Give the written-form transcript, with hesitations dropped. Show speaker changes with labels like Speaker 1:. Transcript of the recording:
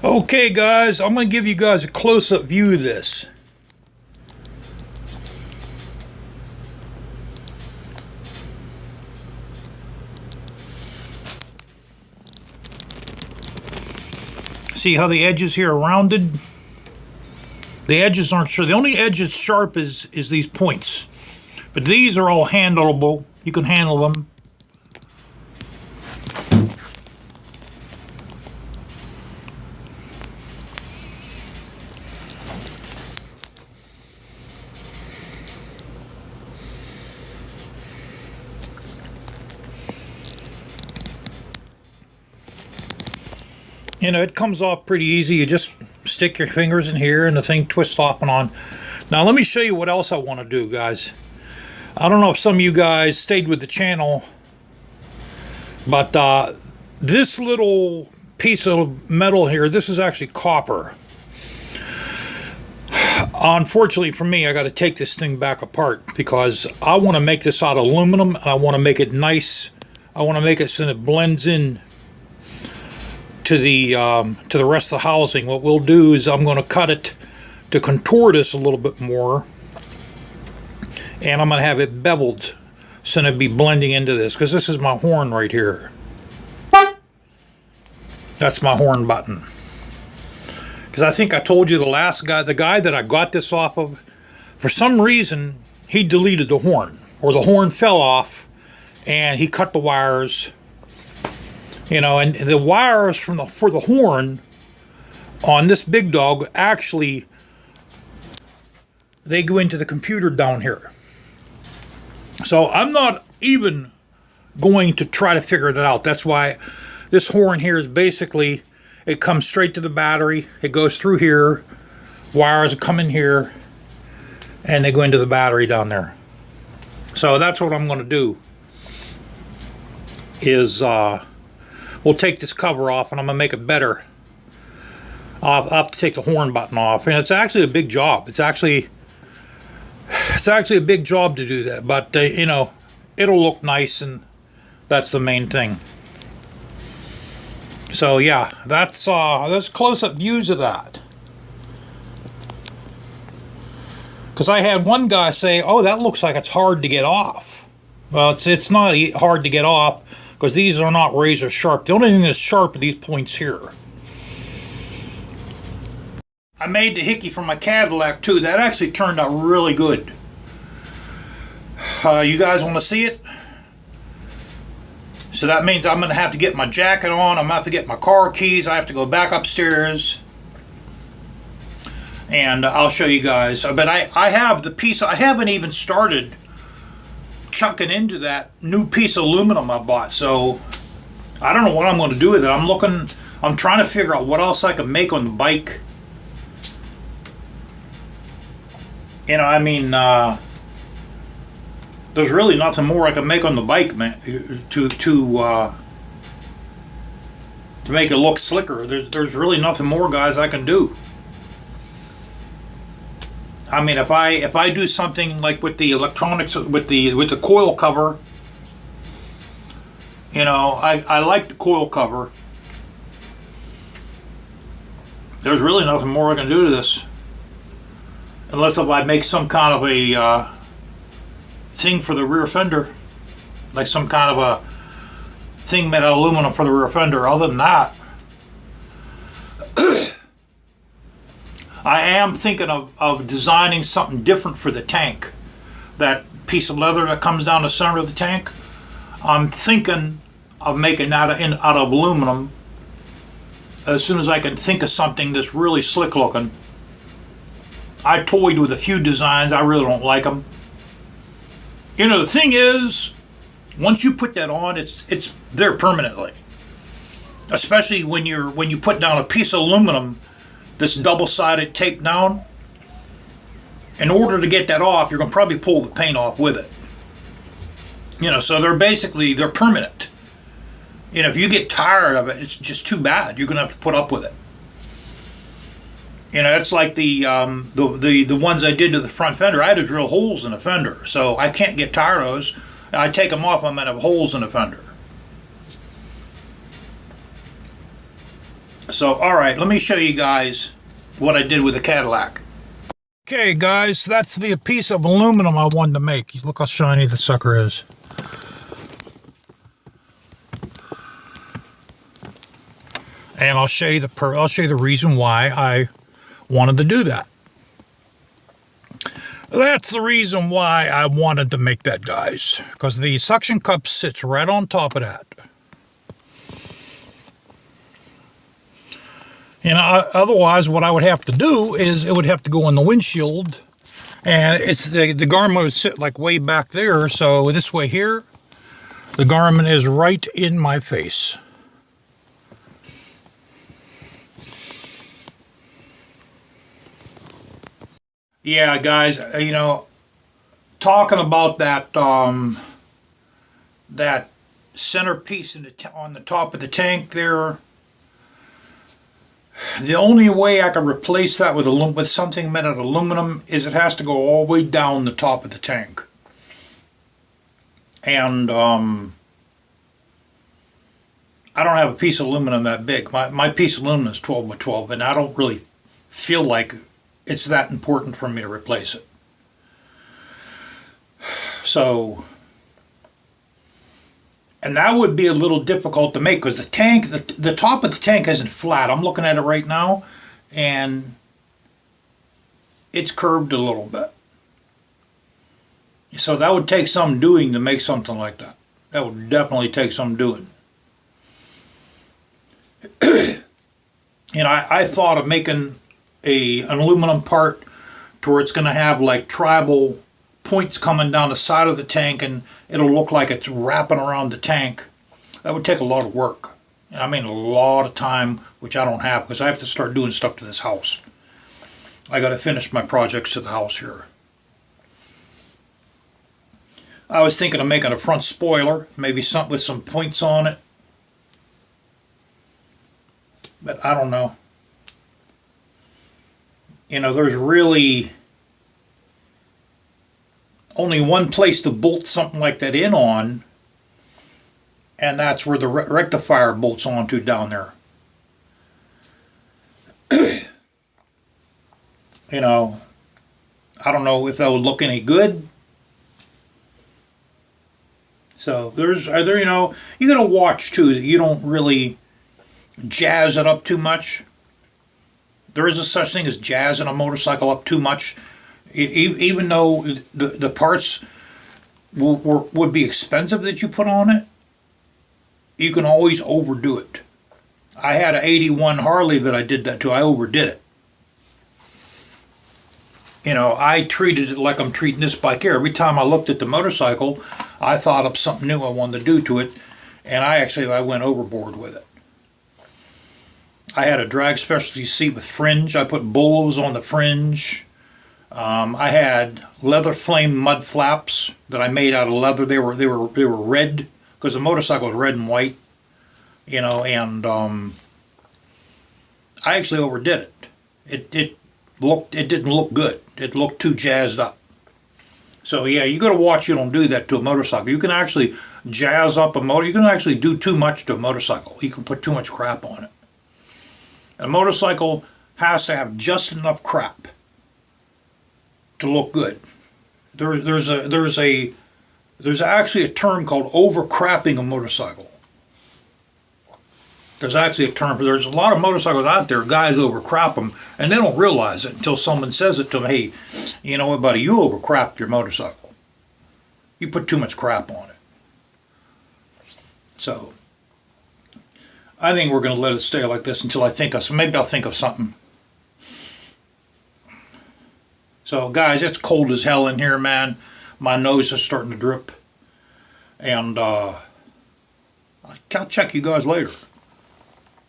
Speaker 1: Okay guys, I'm going to give you guys a close-up view of this. See how the edges here are rounded? The edges aren't sharp. The only edge that's sharp is these points. But these are all handleable. You can handle them. You know, it comes off pretty easy. You just stick your fingers in here and the thing twists off and on. Now let me show you what else I want to do, guys. I don't know if some of you guys stayed with the channel, but this little piece of metal here, this is actually copper. Unfortunately for me, I got to take this thing back apart because I want to make this out of aluminum and I want to make it nice. I want to make it so it blends in to the rest of the housing. What we'll do is I'm going to cut it to contour this a little bit more, and I'm going to have it beveled so it'll be blending into this, because this is my horn right here. That's my horn button. Because I think I told you the guy that I got this off of, for some reason he deleted the horn, or the horn fell off and he cut the wires. You know, and the wires for the horn on this big dog, actually, they go into the computer down here. So I'm not even going to try to figure that out. That's why this horn here is basically, it comes straight to the battery. It goes through here. Wires come in here, and they go into the battery down there. So that's what I'm going to do. Is we'll take this cover off and I'm going to make it better. I'll have to take the horn button off, and it's actually a big job. It's actually a big job to do that, but you know, it'll look nice, and that's the main thing. So yeah, that's close-up views of that. Because I had one guy say, "Oh, that looks like it's hard to get off." Well, it's not hard to get off, because these are not razor sharp. The only thing that's sharp are these points here. I made the hickey from my Cadillac too. That actually turned out really good. You guys want to see it? So that means I'm going to have to get my jacket on. I'm going to have to get my car keys. I have to go back upstairs. And I'll show you guys. But I have the piece. I haven't even started chunking into that new piece of aluminum I bought, so I don't know what I'm going to do with it. I'm trying to figure out what else I can make on the bike. You know, I mean, there's really nothing more I can make on the bike, man, to make it look slicker. There's really nothing more, guys, I can do. I mean, if I do something like with the electronics, with the coil cover, you know, I like the coil cover. There's really nothing more I can do to this, unless if I make some kind of a thing for the rear fender, like some kind of a thing made out of aluminum for the rear fender. Other than that, I am thinking of designing something different for the tank. That piece of leather that comes down the center of the tank, I'm thinking of making that out of aluminum as soon as I can think of something that's really slick looking. I toyed with a few designs. I really don't like them. You know, the thing is, once you put that on, it's there permanently. Especially when you put down a piece of aluminum, this double-sided tape down. In order to get that off, you're going to probably pull the paint off with it. You know, so they're permanent. You know, if you get tired of it, it's just too bad. You're going to have to put up with it. You know, it's like the ones I did to the front fender. I had to drill holes in the fender, so I can't get tired of those. I take them off, I'm going to have holes in the fender. So, alright, let me show you guys what I did with the Cadillac. Okay, guys, that's the piece of aluminum I wanted to make. Look how shiny the sucker is. And I'll show you the reason why I wanted to do that. That's the reason why I wanted to make that, guys, because the suction cup sits right on top of that. And otherwise, what I would have to do is it would have to go in the windshield, and it's the garment would sit like way back there. So this way here, the garment is right in my face. Yeah, guys, you know, talking about that that centerpiece on the top of the tank there. The only way I can replace that with something made out of aluminum is it has to go all the way down the top of the tank. And I don't have a piece of aluminum that big. My piece of aluminum is 12 by 12, and I don't really feel like it's that important for me to replace it. So, and that would be a little difficult to make because the tank, the top of the tank isn't flat. I'm looking at it right now, and it's curved a little bit. So that would take some doing to make something like that. That would definitely take some doing. You know, I thought of making an aluminum part to where it's going to have like tribal points coming down the side of the tank, and it'll look like it's wrapping around the tank. That would take a lot of work, and I mean a lot of time, which I don't have because I have to start doing stuff to this house. I got to finish my projects to the house here. I was thinking of making a front spoiler, maybe something with some points on it, but I don't know. You know, there's really only one place to bolt something like that in on, and that's where the rectifier bolts onto down there. You know, I don't know if that would look any good. So you know, you gotta watch too that you don't really jazz it up too much. There is a such thing as jazzing a motorcycle up too much. Even though the parts would be expensive that you put on it, you can always overdo it. I had an 81 Harley that I did that to. I overdid it. You know, I treated it like I'm treating this bike here. Every time I looked at the motorcycle, I thought of something new I wanted to do to it, and I went overboard with it. I had a drag specialty seat with fringe. I put bolos on the fringe. I had leather flame mud flaps that I made out of leather. They were red because the motorcycle was red and white, you know. And I actually overdid it. It didn't look good. It looked too jazzed up. So yeah, you got to watch you don't do that to a motorcycle. You can actually jazz up a motor. You can actually do too much to a motorcycle. You can put too much crap on it. A motorcycle has to have just enough crap to look good. There's actually a term called overcrapping a motorcycle. There's actually a term. There's a lot of motorcycles out there, guys overcrap them, and they don't realize it until someone says it to them. Hey, you know what, buddy, you overcrapped your motorcycle. You put too much crap on it. So I think we're going to let it stay like this until I think of, maybe I'll think of something. So guys, it's cold as hell in here, man. My nose is starting to drip. And I'll check you guys later.